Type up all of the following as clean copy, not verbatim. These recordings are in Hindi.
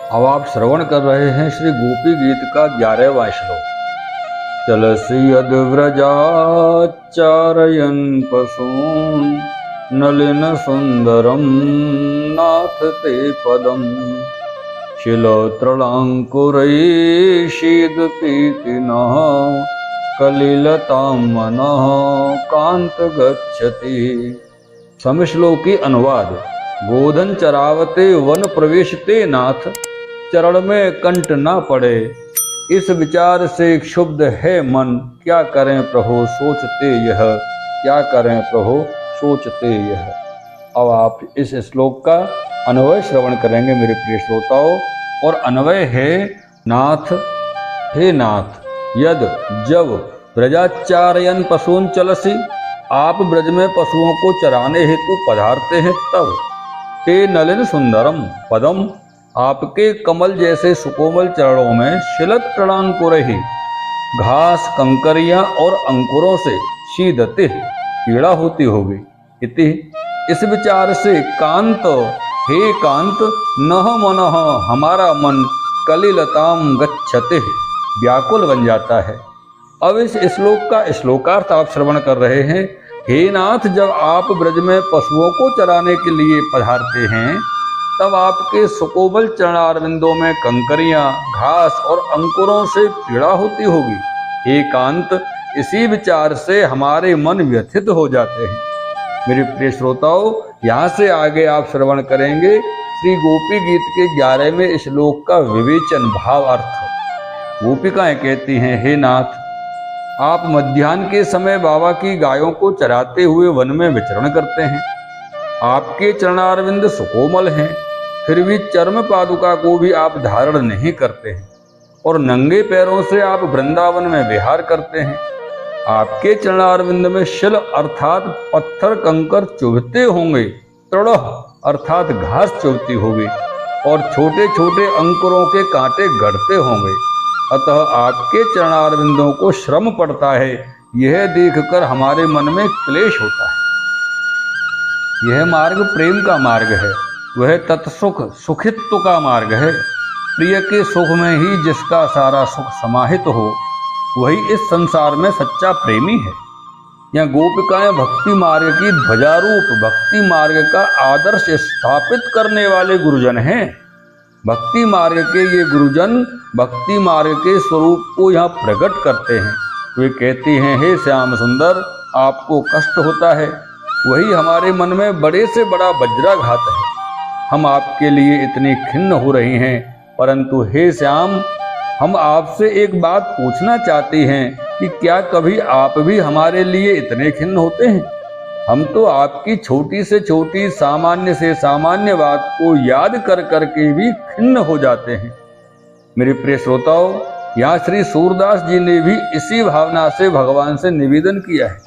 अब आप श्रवण कर रहे हैं श्री गोपी गीत का 11वां श्लोक। चलसि यद व्रजाचारयन् पशून् नलिन सुंदरम नाथ ते पदम शिलतृणांकुरैः शीदतीति नः कलिलतां मनः कांत गच्छति। समश्लोकी अनुवाद। गोधन चरावते वन प्रवेशते नाथ, चरण में कंठ ना पड़े, इस विचार से क्षुब्ध है मन, क्या करें प्रभु सोचते यह, क्या करें प्रभु सोचते यह। अब आप इस श्लोक का अन्वय श्रवण करेंगे मेरे प्रिय श्रोताओं। और अन्वय है नाथ, हे नाथ, यद जब ब्रजाचारयन पशून चलसी, आप ब्रज में पशुओं को चराने हेतु पधारते हैं तब, ते नलिन सुंदरम पदम, आपके कमल जैसे सुकोमल चरणों में शिलत तृणांकुरहि, घास कंकरियां और अंकुरों से शीदते पीड़ा होती होगी। इति इस विचार से कांत, हे कांत, नह मनः, हमारा मन कलिलताम गच्छते, व्याकुल बन जाता है। अब इस श्लोक का श्लोकार्थ आप श्रवण कर रहे हैं। हे नाथ, जब आप ब्रज में पशुओं को चराने के लिए पधारते हैं तब आपके सुकोमल चरणारविंदों में कंकरियां, घास और अंकुरों से पीड़ा होती होगी। हे कांत, इसी विचार से हमारे मन व्यथित हो जाते हैं। मेरे प्रिय श्रोताओं, यहाँ से आगे आप श्रवण करेंगे श्री गोपी गीत के 11वें श्लोक का विवेचन भाव अर्थ। गोपिकाएं कहती हैं, हे नाथ, आप मध्याह्न के समय बाबा की गायों को चराते हुए वन में विचरण करते हैं। आपके चरणारविंद सुकोमल हैं, फिर भी चर्म पादुका को भी आप धारण नहीं करते हैं और नंगे पैरों से आप वृंदावन में विहार करते हैं। आपके चरणारविंद में शिल अर्थात पत्थर कंकर चुभते होंगे, तृण अर्थात घास चुभती होगी और छोटे छोटे अंकुरों के कांटे गढ़ते होंगे। अतः आपके चरणारविंदों को श्रम पड़ता है, यह देखकर हमारे मन में क्लेश होता है। यह मार्ग प्रेम का मार्ग है, वह तत्सुख सुखित्व का मार्ग है। प्रिय के सुख में ही जिसका सारा सुख समाहित हो, वही इस संसार में सच्चा प्रेमी है। यह गोपिकाएं भक्ति मार्ग की ध्वजारूप भक्ति मार्ग का आदर्श स्थापित करने वाले गुरुजन हैं। भक्ति मार्ग के ये गुरुजन भक्ति मार्ग के स्वरूप को यहाँ प्रकट करते हैं। वे कहती हैं, हे श्याम सुंदर, आपको कष्ट होता है, वही हमारे मन में बड़े से बड़ा वज्राघात है। हम आपके लिए इतनी खिन्न हो रही हैं, परंतु हे श्याम, हम आपसे एक बात पूछना चाहती हैं कि क्या कभी आप भी हमारे लिए इतने खिन्न होते हैं? हम तो आपकी छोटी से छोटी सामान्य से सामान्य बात को याद कर करके भी खिन्न हो जाते हैं। मेरे प्रिय श्रोताओं, यहाँ श्री सूरदास जी ने भी इसी भावना से भगवान से निवेदन किया है।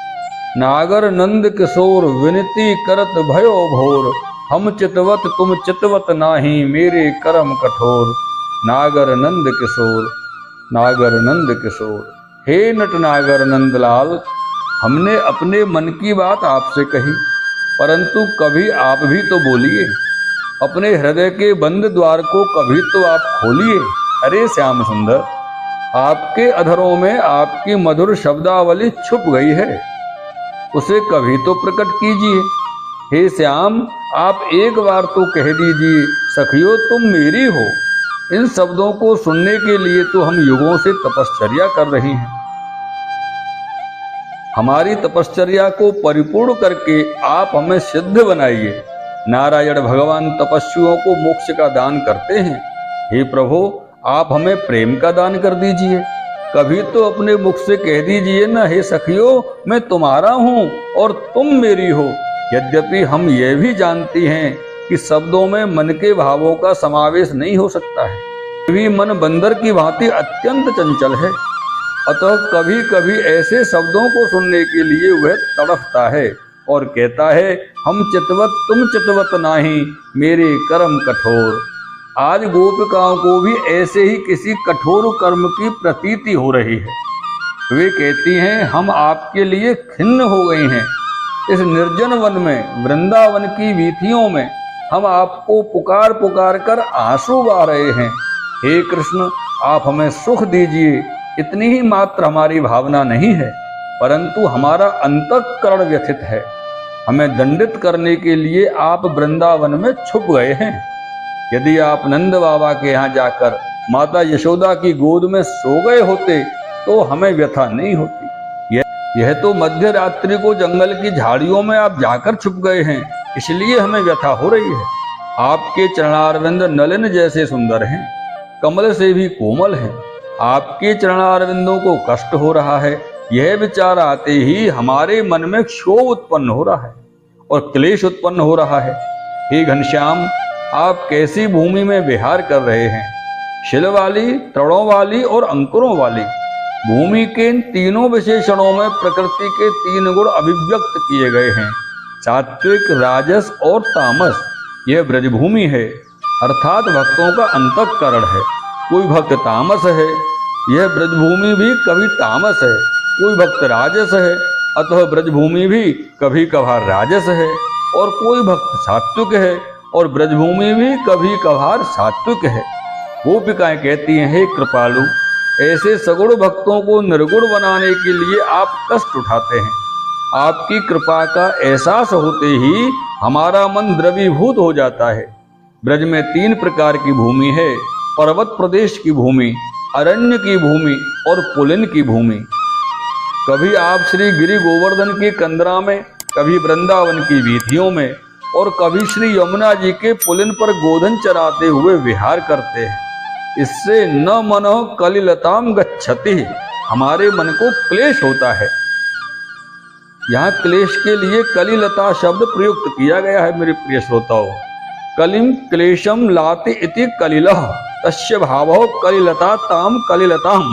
नागर नंद किशोर विनती करत भयो भोर, हम चितवत तुम चितवत नाही, मेरे करम कठोर। नागर नंद किशोर, नागर नंद किशोर, हे नट नागर नंदलाल, हमने अपने मन की बात आपसे कही, परंतु कभी आप भी तो बोलिए। अपने हृदय के बंद द्वार को कभी तो आप खोलिए। अरे श्याम सुंदर, आपके अधरों में आपकी मधुर शब्दावली छुप गई है, उसे कभी तो प्रकट कीजिए। हे श्याम, आप एक बार तो कह दीजिए, सखियो तुम मेरी हो। इन शब्दों को सुनने के लिए तो हम युगों से तपश्चर्या कर रही हैं। हमारी तपश्चर्या को परिपूर्ण करके आप हमें सिद्ध बनाइए। नारायण भगवान तपस्वियों को मोक्ष का दान करते हैं। हे प्रभु, आप हमें प्रेम का दान कर दीजिए। कभी तो अपने मुख से कह दीजिए ना, हे सखियो, मैं तुम्हारा हूँ और तुम मेरी हो। यद्यपि हम ये भी जानती हैं कि शब्दों में मन के भावों का समावेश नहीं हो सकता है, भी मन बंदर की भांति अत्यंत चंचल है। अतः कभी कभी ऐसे शब्दों को सुनने के लिए वह तड़फता है और कहता है, हम चितवत तुम चितवत नाही, मेरे कर्म कठोर। आज गोपिकाओं को भी ऐसे ही किसी कठोर कर्म की प्रतीति हो रही है। वे कहती हैं, हम आपके लिए खिन्न हो गई हैं। इस निर्जन वन में, वृंदावन की वीथियों में हम आपको पुकार पुकार कर आंसू बहा रहे हैं। हे कृष्ण, आप हमें सुख दीजिए, इतनी ही मात्र हमारी भावना नहीं है, परंतु हमारा अंतःकरण व्यथित है। हमें दंडित करने के लिए आप वृंदावन में छुप गए हैं। यदि आप नंद बाबा के यहाँ जाकर माता यशोदा की गोद में सो गए होते तो हमें व्यथा नहीं होती। यह तो मध्य रात्रि को जंगल की झाड़ियों में आप जाकर छुप गए हैं, इसलिए हमें व्यथा हो रही है। आपके चरणारविंद नलिन जैसे सुंदर हैं, कमल से भी कोमल हैं। आपके चरणारविंदों को कष्ट हो रहा है, यह विचार आते ही हमारे मन में क्षोभ उत्पन्न हो रहा है और क्लेश उत्पन्न हो रहा है। हे घनश्याम, आप कैसी भूमि में विहार कर रहे हैं? शिल वाली, तृणों वाली और अंकुरों वाली भूमि के इन तीनों विशेषणों में प्रकृति के 3 गुण अभिव्यक्त किए गए हैं, सात्विक, राजस और तामस। यह ब्रजभूमि है, अर्थात भक्तों का अंतःकरण है। कोई भक्त तामस है, यह ब्रजभूमि भी कभी तामस है। कोई भक्त राजस है, अतः ब्रजभूमि भी कभी कभार राजस है। और कोई भक्त सात्विक है और ब्रजभूमि भी कभी कभार सात्विक है। गोपिकाएं कहती हैं, हे कृपालु, ऐसे सगुण भक्तों को निर्गुण बनाने के लिए आप कष्ट उठाते हैं। आपकी कृपा का एहसास होते ही हमारा मन द्रवीभूत हो जाता है। ब्रज में 3 प्रकार की भूमि है, पर्वत प्रदेश की भूमि, अरण्य की भूमि और पुलिन की भूमि। कभी आप श्री गिरि गोवर्धन की कंदरा में, कभी वृंदावन की वीथियों में और कभी श्री यमुना जी के पुलिन पर गोधन चराते हुए विहार करते हैं। इससे न मनो कलिलताम गच्छति, हमारे मन को क्लेश होता है। यहाँ क्लेश के लिए कलिलता शब्द प्रयुक्त किया गया है। मेरे प्रिय श्रोताओं, कलिम क्लेशम लाति इति कलिलः, तस्य भावो कलिलता ताम कलिलताम।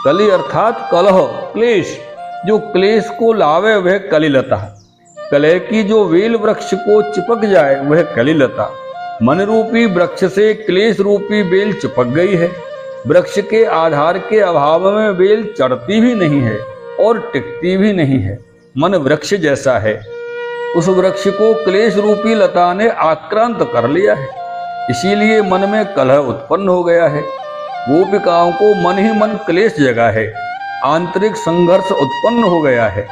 कलि अर्थात कलह, क्लेश। जो क्लेश को लावे वह कलिलता। कलह की जो वेल वृक्ष को चिपक जाए वह कलिलता। मन रूपी वृक्ष से क्लेश रूपी बेल चिपक गई है। वृक्ष के आधार के अभाव में बेल चढ़ती भी नहीं है और टिकती भी नहीं है। मन वृक्ष जैसा है, उस वृक्ष को क्लेश रूपी लता ने आक्रांत कर लिया है, इसीलिए मन में कलह उत्पन्न हो गया है। गोपिकाओं को मन ही मन क्लेश जगा है, आंतरिक संघर्ष उत्पन्न हो गया है।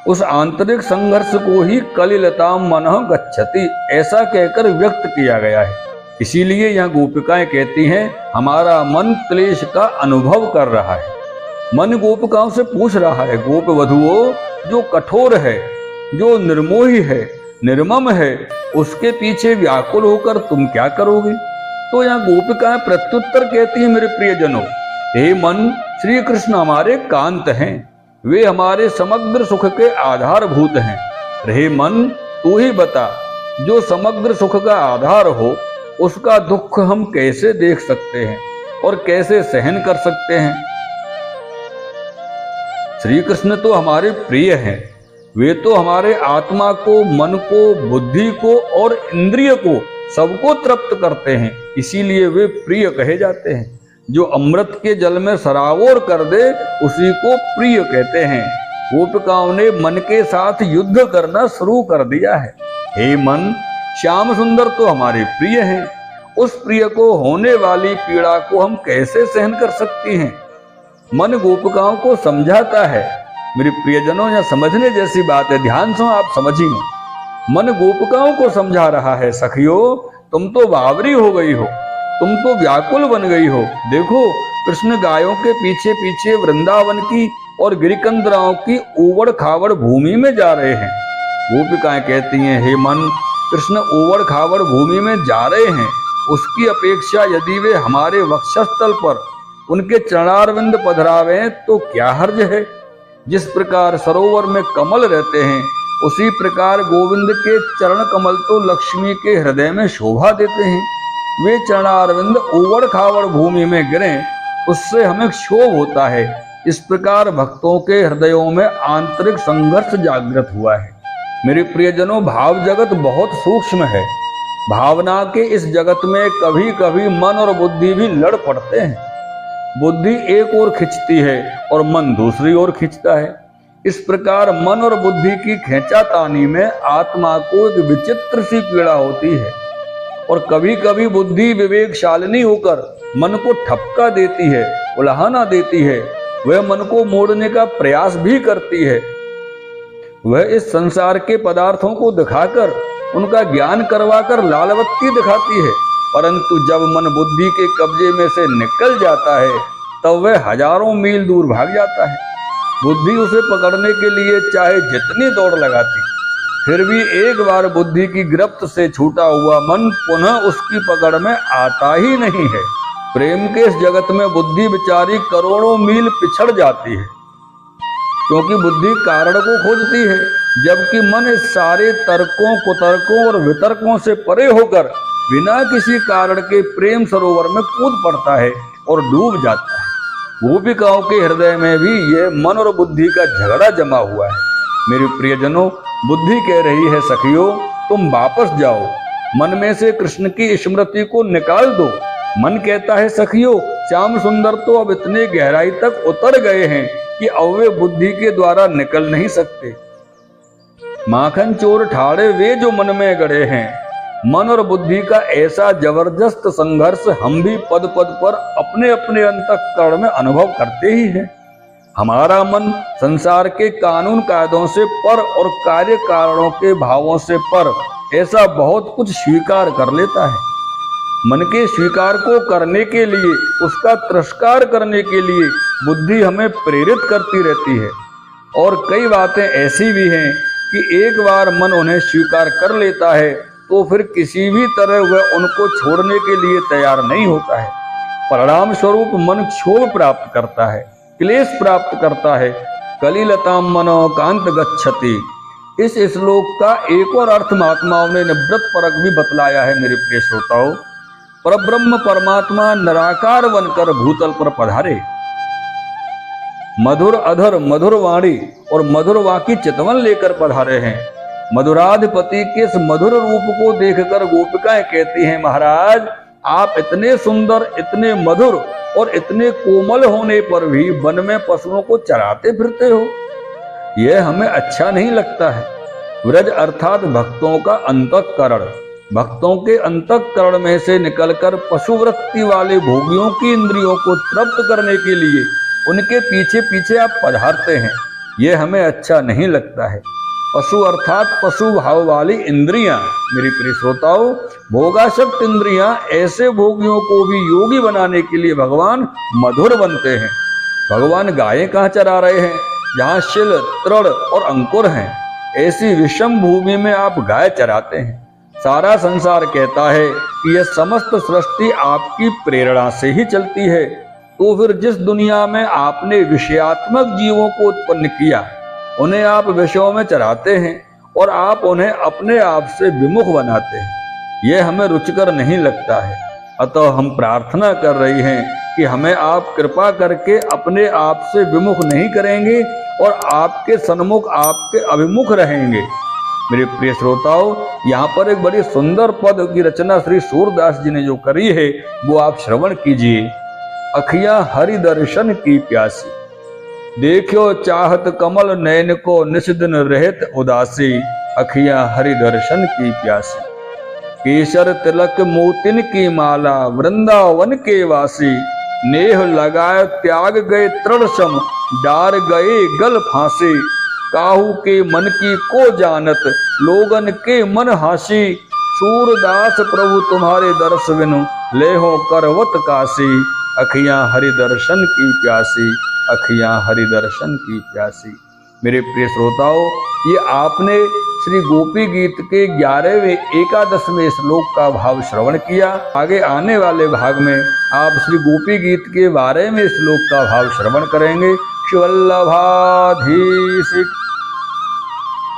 उस आंतरिक संघर्ष को ही कलिलताम मनः गच्छति ऐसा कहकर व्यक्त किया गया है। इसीलिए यहाँ गोपिकाएं कहती हैं, हमारा मन क्लेश का अनुभव कर रहा है। मन गोपिकाओं से पूछ रहा है, गोप वधुओं, जो कठोर है, जो निर्मोही है, निर्मम है, उसके पीछे व्याकुल होकर तुम क्या करोगे? तो यहाँ गोपिकाएं प्रत्युत्तर कहती है, मेरे प्रियजनों, हे मन, श्री कृष्ण हमारे कांत हैं, वे हमारे समग्र सुख के आधारभूत हैं। हे मन, तू ही बता, जो समग्र सुख का आधार हो उसका दुख हम कैसे देख सकते हैं और कैसे सहन कर सकते हैं? श्री कृष्ण तो हमारे प्रिय हैं, वे तो हमारे आत्मा को, मन को, बुद्धि को और इंद्रिय को सबको तृप्त करते हैं, इसीलिए वे प्रिय कहे जाते हैं। जो अमृत के जल में सराबोर कर दे उसी को प्रिय कहते हैं। गोपिकाओं ने मन के साथ युद्ध करना शुरू कर दिया है। हे मन, श्याम सुंदर तो हमारे प्रिय हैं, उस प्रिय को होने वाली पीड़ा को हम कैसे सहन कर सकती हैं? मन गोपिकाओं को समझाता है। मेरे प्रियजनों, यह समझने जैसी बात है, ध्यान से आप समझिए। मन गोपिकाओं को समझा रहा है, सखियो, तुम तो बावरी हो गई हो, तुम तो व्याकुल बन गई हो। देखो, कृष्ण गायों के पीछे पीछे वृंदावन की और गिरिकंदराओं की ऊबड़ खाबड़ भूमि में जा रहे हैं। गोपिकाएं कहती हैं, हे मन, कृष्ण ऊबड़ खाबड़ भूमि में जा रहे हैं, उसकी अपेक्षा यदि वे हमारे वक्षस्थल पर उनके चरणारविंद पधरावें तो क्या हर्ज है? जिस प्रकार सरोवर में कमल रहते हैं, उसी प्रकार गोविंद के चरण कमल तो लक्ष्मी के हृदय में शोभा देते हैं। वे चरणारविंद ऊबड़ खाबड़ भूमि में गिरे, उससे हमें क्षोभ होता है। इस प्रकार भक्तों के हृदयों में आंतरिक संघर्ष जागृत हुआ है। मेरे प्रियजनों, भाव जगत बहुत सूक्ष्म है। भावना के इस जगत में कभी कभी मन और बुद्धि भी लड़ पड़ते हैं। बुद्धि एक ओर खिंचती है और मन दूसरी ओर खिंचता है। इस प्रकार मन और बुद्धि की खींचातानी में आत्मा को एक विचित्र सी पीड़ा होती है और कभी कभी बुद्धि विवेकशालिनी होकर मन को ठपका देती है, उलाहना देती है। वह मन को मोड़ने का प्रयास भी करती है। वह इस संसार के पदार्थों को दिखाकर उनका ज्ञान करवाकर लालबत्ती दिखाती है, परंतु जब मन बुद्धि के कब्जे में से निकल जाता है तब वह हजारों मील दूर भाग जाता है। बुद्धि उसे पकड़ने के लिए चाहे जितनी दौड़ लगाती, फिर भी एक बार बुद्धि की गिरफ्त से छूटा हुआ मन पुनः उसकी पकड़ में आता ही नहीं है। प्रेम के इस जगत में बुद्धि बेचारी करोड़ों मील पिछड़ जाती है, क्योंकि बुद्धि कारण को खोजती है, जबकि मन इस सारे तर्कों, कुतर्कों और वितर्कों से परे होकर बिना किसी कारण के प्रेम सरोवर में कूद पड़ता है और डूब जाता है। गोपिकाओं के हृदय में भी यह मन और बुद्धि का झगड़ा जमा हुआ है। मेरे प्रियजनों, बुद्धि कह रही है, सखियों तुम वापस जाओ, मन में से कृष्ण की स्मृति को निकाल दो। मन कहता है, सखियों श्याम सुंदर तो अब इतने गहराई तक उतर गए हैं कि अब वे बुद्धि के द्वारा निकल नहीं सकते। माखन चोर ठाड़े वे जो मन में गड़े हैं। मन और बुद्धि का ऐसा जबरदस्त संघर्ष हम भी पद पद पर अपने अपने अंतःकरण में अनुभव करते ही हैं। हमारा मन संसार के कानून कायदों से पर और कार्य कारणों के भावों से पर ऐसा बहुत कुछ स्वीकार कर लेता है। मन के स्वीकार को करने के लिए, उसका तिरस्कार करने के लिए बुद्धि हमें प्रेरित करती रहती है। और कई बातें ऐसी भी हैं कि एक बार मन उन्हें स्वीकार कर लेता है तो फिर किसी भी तरह वह उनको छोड़ने के लिए तैयार नहीं होता है। परिणाम स्वरूप मन क्षोभ प्राप्त करता है, क्लेश प्राप्त करता है। कलिलताम मनो कांत गच्छति। इस श्लोक का एक और अर्थ महात्माओं ने निवृत्त परक भी बतलाया है। मेरे प्रिय श्रोताओं, परब्रह्म परमात्मा निराकार बनकर भूतल पर पधारे, मधुर अधर, मधुर वाणी और मधुर वाकी चितवन लेकर पधारे हैं। मधुराधिपति के इस मधुर रूप को देखकर गोपिकाएं कहती हैं, महाराज आप इतने सुंदर, इतने मधुर और इतने कोमल होने पर भी वन में पशुओं को चराते फिरते हो, यह हमें अच्छा नहीं लगता है। व्रज अर्थात भक्तों का अंतःकरण, भक्तों के अंतःकरण में से निकलकर पशुवृत्ति वाले भोगियों की इंद्रियों को तृप्त करने के लिए उनके पीछे पीछे आप पधारते हैं, यह हमें अच्छा नहीं लगता है। पशु अर्थात पशु भाव वाली इंद्रियां, मेरी प्रिय श्रोताओं, भोगासक्त इंद्रियां ऐसे भोगियों को भी योगी बनाने के लिए भगवान मधुर बनते हैं। भगवान गायें कहाँ चरा रहे हैं? जहाँ शिल, तृण और अंकुर हैं, ऐसी विषम भूमि में आप गाय चराते हैं। सारा संसार कहता है कि यह समस्त सृष्टि आपकी प्रेरणा से ही चलती है, तो फिर जिस दुनिया में आपने विषयात्मक जीवों को उत्पन्न किया उन्हें आप विषयों में चराते हैं और आप उन्हें अपने आप से विमुख बनाते हैं, यह हमें रुचिकर नहीं लगता है। अतः हम प्रार्थना कर रही हैं कि हमें आप कृपा करके अपने आप से विमुख नहीं करेंगे और आपके सन्मुख, आपके अभिमुख रहेंगे। मेरे प्रिय श्रोताओं, यहाँ पर एक बड़ी सुंदर पद की रचना श्री सूरदास जी ने जो करी है वो आप श्रवण कीजिए। अखियां हरि दर्शन की प्यासी, देखो चाहत कमल नयन को निस दिन रहत उदासी। अखियां हरि दर्शन की प्यासी, केसर तिलक मोतिन की माला, वृंदावन के वासी। नेह लगाए त्याग गए तृण सम, डार गए गल फांसी। काहू के मन की को जानत, लोगन के मन हासी। सूरदास प्रभु तुम्हारे दर्श बिनु, लेहो करवत काशी। अखियां हरि दर्शन की प्यासी, अखियां हरि दर्शन की प्यासी। मेरे प्रिय श्रोताओं, ये आपने श्री गोपी गीत के 11वें 11वें श्लोक का भाव श्रवण किया। आगे आने वाले भाग में आप श्री गोपी गीत के 12वें श्लोक का भाव श्रवण करेंगे। शिवल्लभाधीश